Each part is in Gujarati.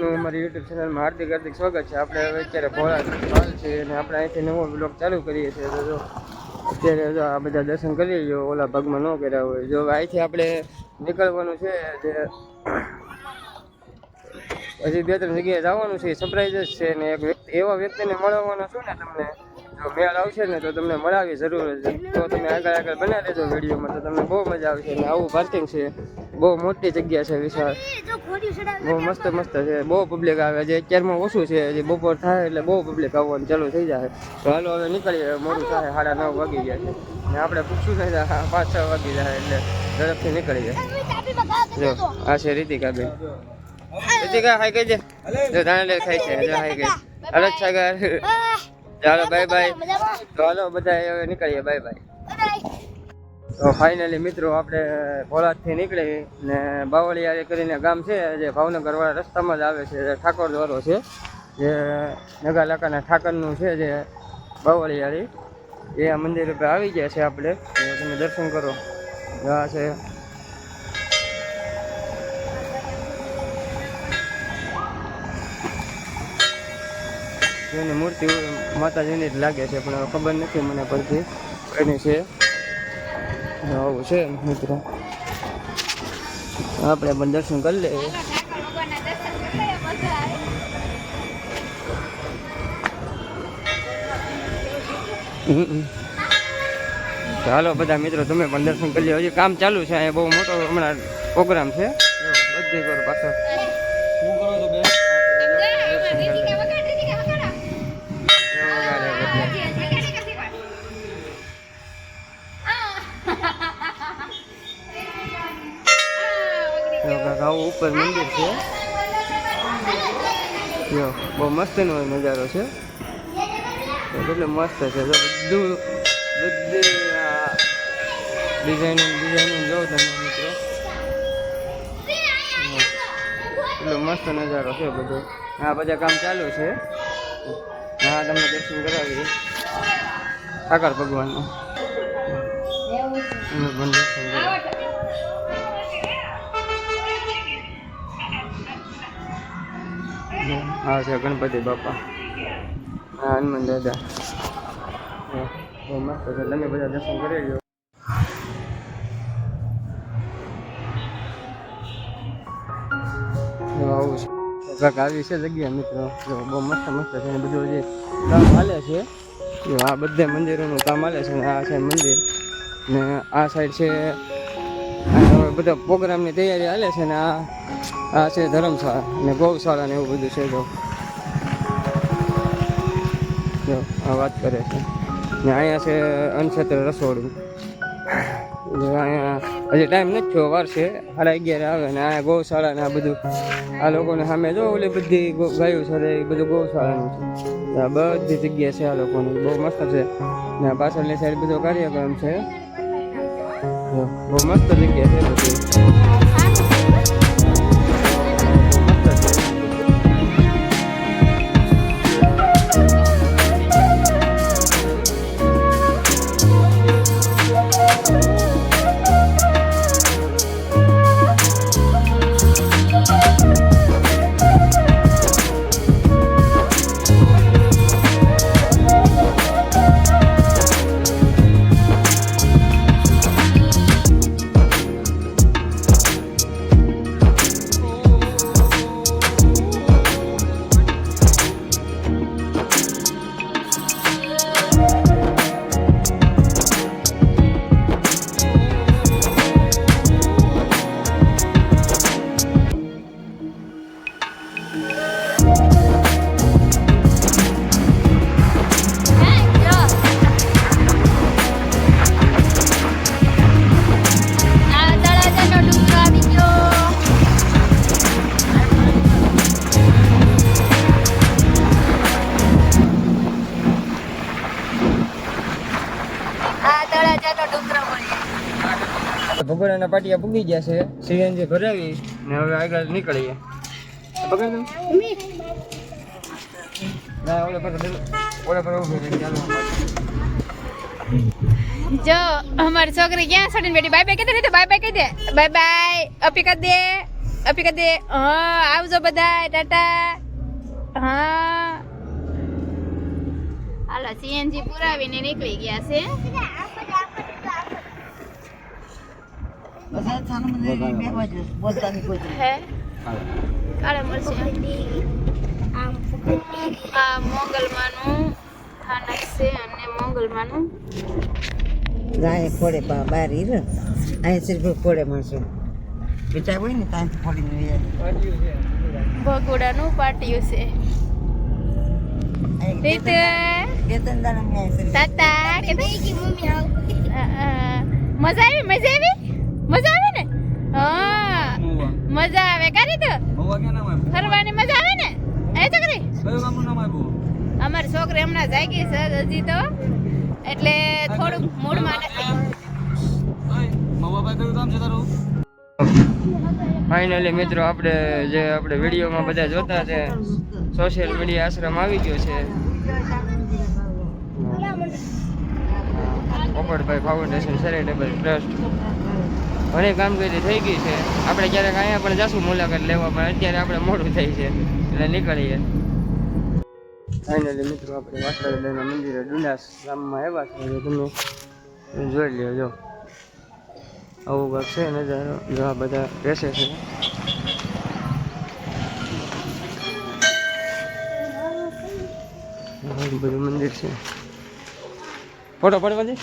બધાનું અમારી યુટ્યુબ ચેનલમાં હાર્દિક હાર્દિક સ્વાગત છે. આપણે હવે અત્યારે ભોળા હાલ છે અને આપણે અહીંથી નવો બ્લોગ ચાલુ કરીએ છીએ. તો જો અત્યારે જો આ બધા દર્શન કરી લો, ઓલા ભાગમાં ન કર્યા હોય. જો અહીંથી આપણે નીકળવાનું છે, જે હજી 2-3 જગ્યાએ જવાનું છે. સરપ્રાઈઝ જ છે ને એક વ્યક્તિ એવા વ્યક્તિને મળવાનો છું ને તમને, જો મેળ આવશે ને તો તમને મળાવી જરૂર જ. તો તમે આગળ બનાવી દેજો વિડીયોમાં, તો તમને બહુ મજા આવશે. અને આવું પાર્કિંગ છે, બહુ મોટી જગ્યા છે, વિશાળ, બહુ મસ્ત છે. બહુ પબ્લિક આવે છે. અત્યારમાં ઓછું છે, હજી બપોર થાય એટલે બહુ પબ્લિક આવવાનું ચાલુ થઈ જાય. તો હાલો હવે નીકળીએ, મોડું થાય, 9:30 વાગી ગયા છે ને આપણે પૂછશું નહીં 5-6 વાગી જાય એટલે ઝડપથી નીકળીએ. જો આ છે રીતિકાબેન. રીતિકા હાઈ કહી દે, જો ધાણે ખાઈ છે, જો હાઈ કહી. હાલો સાગર, ચાલો બાય બાય. તો હાલો બધા હવે નીકળીએ, બાય બાય. તો ફાઇનલી મિત્રો આપણે ભોલાદથી નીકળી ને બાવળિયા કરીને ગામ છે, જે ભાવનગર વાળા રસ્તામાં જ આવે છે, ઠાકોર દ્વારો છે, જે નગાલાકાના ઠાકરનું છે, જે બાવળિયાળી એ આ મંદિર ઉપર આવી ગયા છે. આપણે તમે દર્શન કરો. આ છે એની મૂર્તિ માતાજીની જ લાગે છે, પણ ખબર નથી મને પડતી એની છે. આવું છે મિત્રો, આપણે પણ દર્શન કરી લઈએ. ચાલો બધા મિત્રો તમે પણ દર્શન કરી લો. હજી કામ ચાલુ છે, અહીંયા બહુ મોટો હમણાં પ્રોગ્રામ છે. બધી કરો પાછળ શું કરો છો બેન? આવું ઉપર મંદિર છે, જો બહુ મસ્તનો નજારો છે. કેટલો મસ્ત છે, બધી ડિઝાઇનિંગ જોવો તમે મિત્રો, એટલો મસ્ત નજારો છે બધો. આ બધા કામ ચાલુ છે. હા તમને દર્શન કરાવીએ ઠાકર ભગવાનનું. દર્શન કરાવીએ. હા છે ગણપતિ બાપા, હા હનુમાન દાદા, બહુ મસ્ત છે. તમે બધા દર્શન કરી લો. આવું છે કાંક આવી છે જગ્યા મિત્રો, જો બહુ મસ્ત છે. બધું જે કામ હાલે છે, જો આ બધે મંદિરોનું કામ હાલે છે. આ છે મંદિર ને આ સાઈડ છે બધા પ્રોગ્રામની તૈયારી હાલે છે. ને આ છે ધર્મશાળા ને ગૌશાળા ને એવું બધું છે. જો આ વાત કરે છે ને અહીંયા છે અનક્ષેત્ર રસોડું. અહીંયા હજી ટાઈમ નથી થયો, વાર છે, 11:30 આવે. ને અહીંયા ગૌશાળા ને આ બધું આ લોકોને સામે જો ઓલી બધી ગાયો છે એ બધું ગૌશાળાનું છે. આ બધી જગ્યા છે આ લોકોની, બહુ મસ્ત છે. ને પાછળની સાઈડ બધો કાર્યક્રમ છે, બહુ મસ્ત જગ્યા છે બધી. ભગોડાના પાટિયા પૂગી ગયા છે, સીએનજી ભરાવી ને હવે આગળ નીકળીએ. પકડ ના ઓલે પર ઉભી રહી. ચાલો જો અમારી છોકરી ક્યાં સડીને બેઠી. બાય બાય કહી દે, બાય બાય કહી દે, બાય બાય અપી કરી દે. આપી કહી દે. હા આવજો બધા, ટાટા. હા હાલો સીએનજી પુરાવીને નીકળી ગયા છે. હે કાળે મળશે. આ મોગલમાનું સ્થાનક છે અને મોગલમાનું ગાય ફોડે બહાર હીર અહીં સિર્ફ ફોડે માણસો વિચાર હોય ને ત્યાંથી ફોડીને ભગોડાનું પાટિયું છે. રીત તાતા કે મજા આવી મજા આવી ને. હા મજા આવે કરી તો ફરવાની મજા આવે ને. એ છોકરી અમારી છોકરી હમણાં જાગી છે હજી તો એટલે થોડુંક મૂડમાં નથી. ફાઇનલી મિત્રો આપણે વિડીયોમાં બધા જોતા છે સોશિયલ મીડિયા આશ્રમ આવી ગયો છે. પોપટભાઈ ફાઉન્ડેશન ચેરિટેબલ ટ્રસ્ટ ઘણી કામગીરી થઈ ગઈ છે. આપણે ક્યારેક અહીંયા પણ જશું મુલાકાત લેવા, પણ અત્યારે આપણે મોડું થઈ છે એટલે નીકળીએ. ફાઇનલી મિત્રો આપણે વાસળાના મંદિરે ડુંડાસ ગામમાં આવ્યા છે. તમે જોઈ લ્યો. જો આવું કાંક છે નજારો. જો આ બધા બેસે છે. બધું મંદિર છે. ફોટો પડવા દે.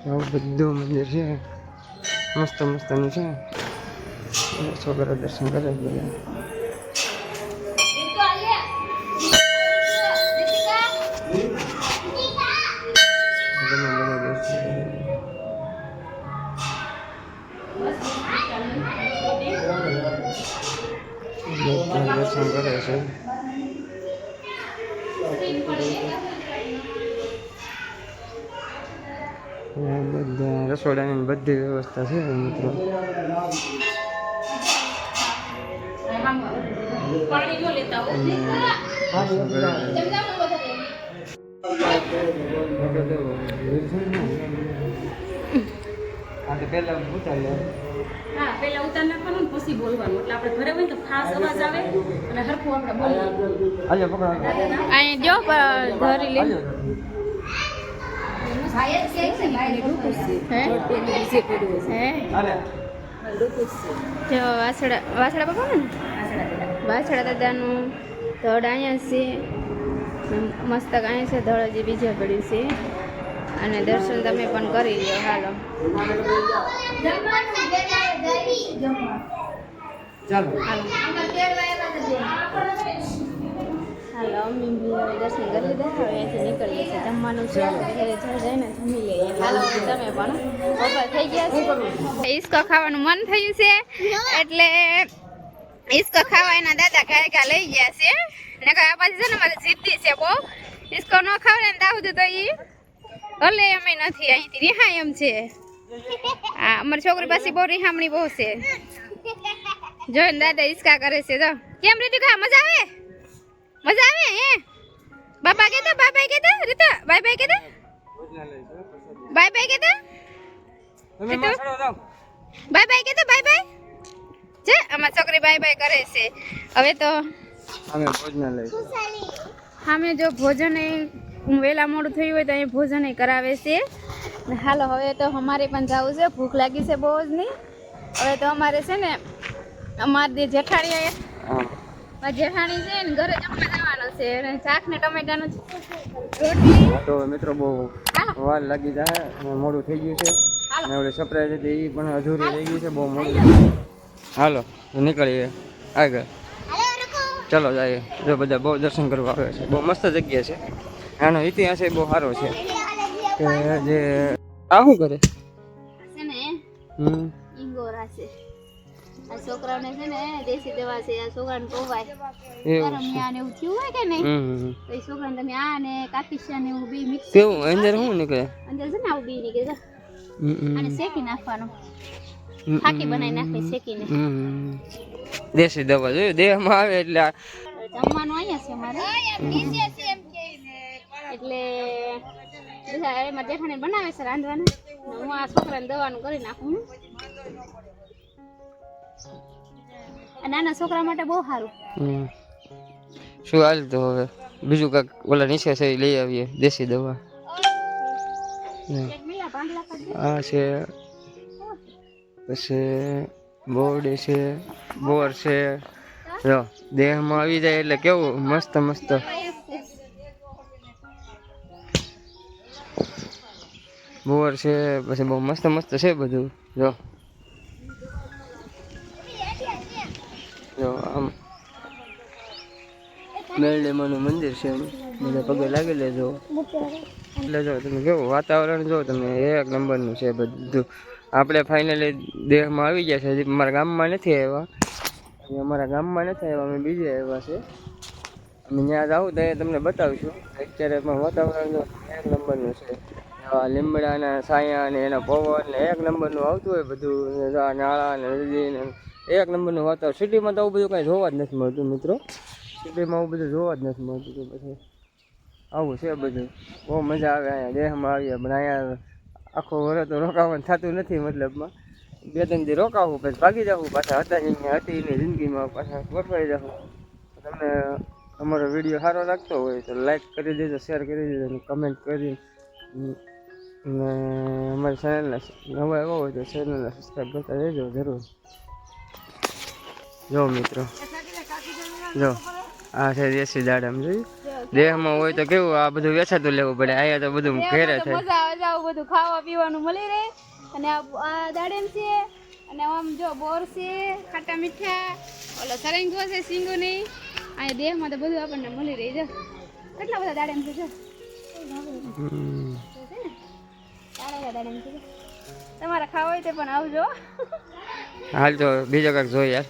આવું બધું મંદિર છે. મસ્ત મસ્તનું છે. છોકરા દર્શન કરે બધા. દર્શન કરે છે. બધા રસોડાની બધી વ્યવસ્થા છે મિત્રો. પેલા ઉતાર નાખવાનું પછી બોલવાનું એટલે આપણે ઘરે હોય તો ખાસ અવાજ આવે અને હરખું આપણે બોલીએ. અહીં જો ધરી લે. જો વાસડા બાપા ને વાસડા દાદાનું ધડ અહીંયા છે. મસ્તક અહીંયા છે. ધડ હજી બીજે પડ્યું છે અને દર્શન તમે પણ કરી લ્યો. હાલો હાલો અમે દર્શન કરી લીધા. હવે અહીંથી નીકળીએ છીએ. જમવાનું છે ઘરે જઈને જમી લઈએ. હાલો તમે પણ બપોર થઈ ગયા છે. ઈસકો ખાવાનું મન થયું છે એટલે ઈસકો ખાવા એના દાદા ગાયકા લઈ ગયા છે. ને આ પાછી છે ને મારે જીદ્દી છે બહુ. ઈસકો ન ખાવે ને દાઉદ તો ઈ ભલે અમે નથી અહીંથી રિહાય એમ છે. હા અમારી છોકરી પાસે બહુ રિહામણી બહુ છે. જોઈને દાદા ઈસકા કરે છે. જો કેમ રીતુ ખા મજા આવે હે. બાબા કેતા બાય કેતા રીતા બાય કેતા બાય કેતા બાય કેતા બાય જે અમારી છોકરી બાય કરે છે. હવે તો અમે જો ભોજન વેલા મોડું થયું હોય તો અહીં ભોજન કરાવે છે. હાલો હવે તો અમારે પણ જવું છે. ભૂખ લાગી છે બહુ જ નહીં. હવે તો અમારે છે ને અમારી જેઠાણી જેઠાણી છે ને ઘરે જમવા જવાનું છે અને શાક ને ટમેટાનું રોટલી. તો મિત્રો બહુ વાર લાગી જાય અને મોડું થઈ ગયું છે. અને ઓલી સરપ્રાઈઝ હતી એ પણ અધૂરી રહી ગઈ છે. બહુ મોડું. હાલો નીકળીએ આગળ. ચલો જઈએ. જો બધા બહુ દર્શન કરવા આવે છે. બહુ મસ્ત જગ્યા છે. આનો ઇતિહાસ બહુ સારો છે કે જે આ શું કરે છે ને ઈંગોરા છે. આ છોકરાઓને છે ને દેશી દવા છે. આ છોકરાને પોવાય ગરમ ને એવું થયું હોય કે નહીં તો એ છોકરાને તમે આ ને કાકિશા ને એવું બી મિક્સ કેવું અંદર શું નીકળે અંદર છે ને આવું બી નીકળે. અને શેકી નાખવાનું. ખાકી બનાવી નાખે શેકીને. દેશી દવા જોયું દેહમાં આવે એટલે જમવાનું અહીંયા છે અમારે એટલે એમાં જેઠાણી બનાવે છે રાંધવાનું. હું આ છોકરાને દવાનું કરી નાખું. આ નાના છોકરા માટે બહુ સારું. શું હાલ તો હવે બીજું કાંક ઓલા નીચે છે એ લઈ આવીએ દેશી દવા. આ છે પછી બોરડી છે, બોર છે. જો દેહમાં આવી જાય એટલે કેવું મસ્ત મસ્ત. બોર છે પછી બહુ મસ્ત મસ્ત છે બધું. જો જો આમ મેરડીમાનું મંદિર છે, બધા પગે લાગી લેજો. એટલે જો તમે કેવું વાતાવરણ જો તમે એક નંબરનું છે બધું. આપણે ફાઇનલી દેહમાં આવી ગયા છે. હજી અમારા ગામમાં નથી આવ્યા, અમારા ગામમાં નથી આવ્યા, અમે બીજે આવ્યા છે. અમે ત્યાં જાઉં તો તમને બતાવીશું. અત્યારે પણ વાતાવરણ જો એક નંબરનું છે. લીમડાના છાયા ને એના પવન ને એક નંબરનું આવતું હોય બધું. નાળા ને નદી ને એક નંબરનું વાતાવરણ. સિટીમાં તો આવું બધું કાંઈ જોવા જ નથી મળતું મિત્રો. સિટીમાં આવું બધું જોવા જ નથી મળતું. તો પછી આવું છે બધું. બહુ મજા આવે અહીંયા દેહમાં આવીએ. પણ અહીંયા આખો વર્ષ તો રોકાવાનું થતું નથી. મતલબમાં 2-3 દી રોકાવું પછી ભાગી જવું પાછા. હતા હતી એની જિંદગીમાં પાછા ગોઠવાઈ જવું. તમને અમારો વિડીયો સારો લાગતો હોય તો લાઈક કરી દેજો, શેર કરી દેજો અને કમેન્ટ કરી. અને અમારી ચેનલને નવા એવો હોય તો ચેનલને સબસ્ક્રાઈબ કરતા રહેજો જરૂર. જો મિત્રો જો આ છે દેશી દાડમ. જોયું દેહમાં હોય તો કેવું આ બધું વેચાતું લેવું પડે. અહીંયા તો બધું ઘેરે થાય. મજા આવે છે, આવું બધું ખાવા પીવાનું મળી રહે. અને આ દાડમ છે અને આમ જો બોર છે, ખાટા મીઠા, ઓલો સરંગો છે સિંગુની. અહીંયા દેહમાં તો બધું આપણને મળી રહી. જો કેટલા બધા દાડમ છે. જો દાડમ છે. તમારે ખાવા હોય તો પણ આવજો. હાલ તો બીજો કાંઈક જોઈએ યાર.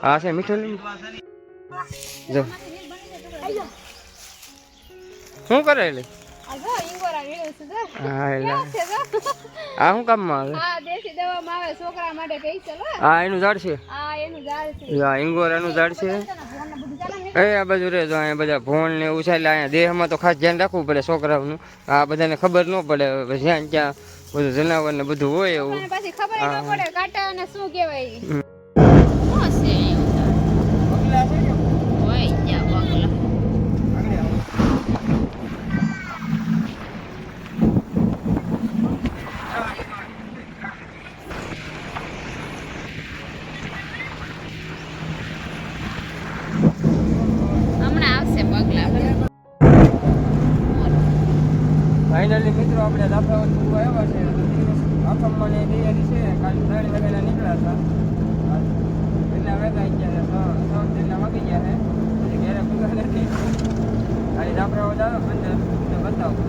આ છે મીઠું લીંબુ. જો શું કરે એટલે આ જો ઈંગોરા મેળવું છે. જો હા એટલે છે. જો આ શું કામમાં આવે? આ દેશી દવામાં આવે છોકરા માટે કઈ છે. આ એનું ઝાડ છે. આ એનું ઝાડ છે. આ ઈંગોરાનું ઝાડ છે. એ આ બાજુ રે જો અહીંયા બધા ભોણ ને એવું છે. એટલે અહીંયા દેહમાં તો ખાસ ધ્યાન રાખવું પડે છોકરાઓનું. આ બધાને ખબર ન પડે જ્યાં ત્યાં બધું જનાવર ને બધું હોય એવું. અને પછી ખબર ન પડે કાંટા અને શું કહેવાય. ફાઇનલી મિત્રો આપણે દાફાવત પૂરવા આવ્યા છે. આખમવાની તૈયારી છે. કાલે 3 વાગ્યાના નીકળ્યા હતા. એટલા વાગ્યા ગયા છે. 3 જેટલા વાગી ગયા છે. પછી ઘેરે પૂગા નથી. ખાલી દાફાવત આવે બંધ તમને બતાવું.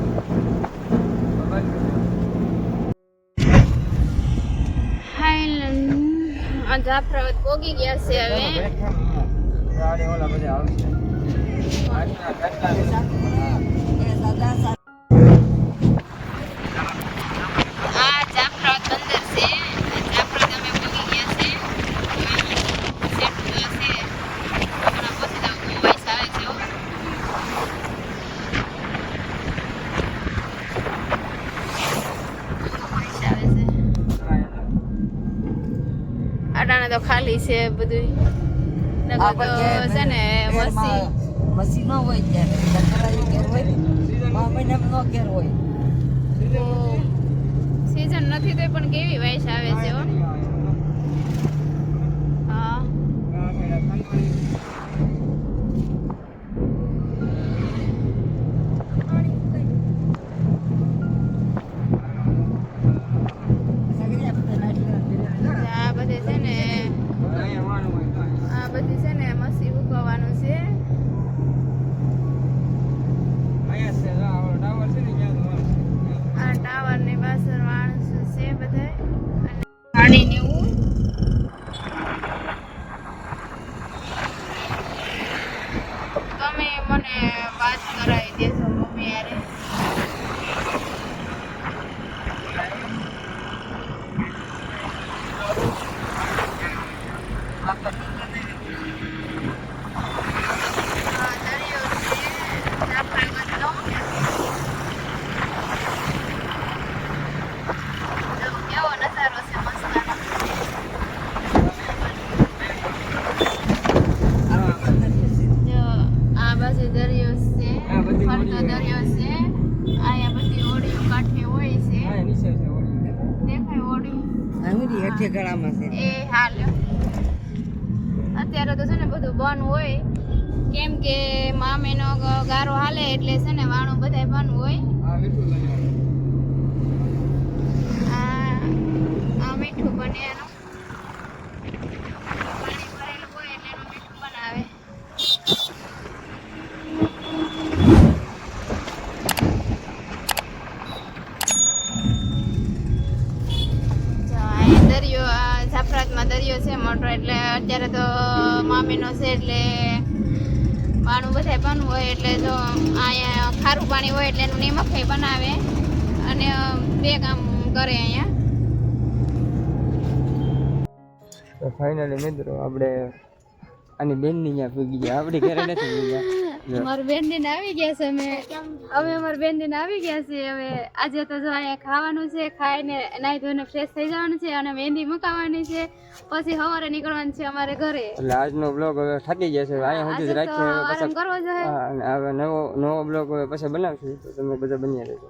આ જાફરાબાદ પોગી ગયા છે હવે. ઓલા બધા આવશે. આ જાફરાબાદ બંદર છે. જાફરાબાદ અમે પોગી ગયા છે. સેટ છે. હમણાં પછી તો વોઇસ આવે છે. અટાણે તો ખાલી છે બધું. નકર તો છે ને મસી ન હોય ત્યારે ઘેર હોય ને મહિનામાં નો ઘેર હોય. સીઝન નથી તો પણ કેવી વાઇસ આવે છે. હો હા આ બધે છે ને મસી ઉગવાનું છે. આ ટાવર ની પાછળ માણસો છે બધા. પાણી ને એવું મધ્ય ગળામાં છે એ હાલ અત્યારે તો છે ને બધું બંધ હોય કેમ કે મામેનો ગારો હાલે એટલે છે ને વાણું બધાય બંધ હોય આ મીઠું બને એનું પાણી ભરેલું હોય એટલે એનું મીઠું બનાવે દરિયો જાફરાતમાં દરિયો છે મોટો એટલે અત્યારે તો મામીનો છે એટલે પાણું બધાય બનવું હોય એટલે જો અહીંયા ખારું પાણી હોય એટલે એનું નિમક બનાવે અને બે કામ કરે અહીંયા તો ફાઇનલી મિત્રો આપણે આની બેનની ત્યાં પૂગી ગયા આપણી ઘરે નથી ગયા મારી બેન દિન આવી ગયા છે અમે અમારી બેન દિન આવી ગયા છે હવે આજે તો જો અહીંયા ખાવાનું છે ખાઈને નાહી ધોઈને ફ્રેશ થઈ જવાનું છે અને મહેંદી મુકાવવાની છે પછી સવારે નીકળવાનું છે અમારે ઘરે એટલે આજનો બ્લોગ હવે થાકી ગયા છે અહીંયા સુધી જ આજે તો રાખીએ આરામ કરવો જોઈએ હા અને હવે નવો બ્લોગ હવે પછી બનાવશું તો તમે બધા બન્યા રહેજો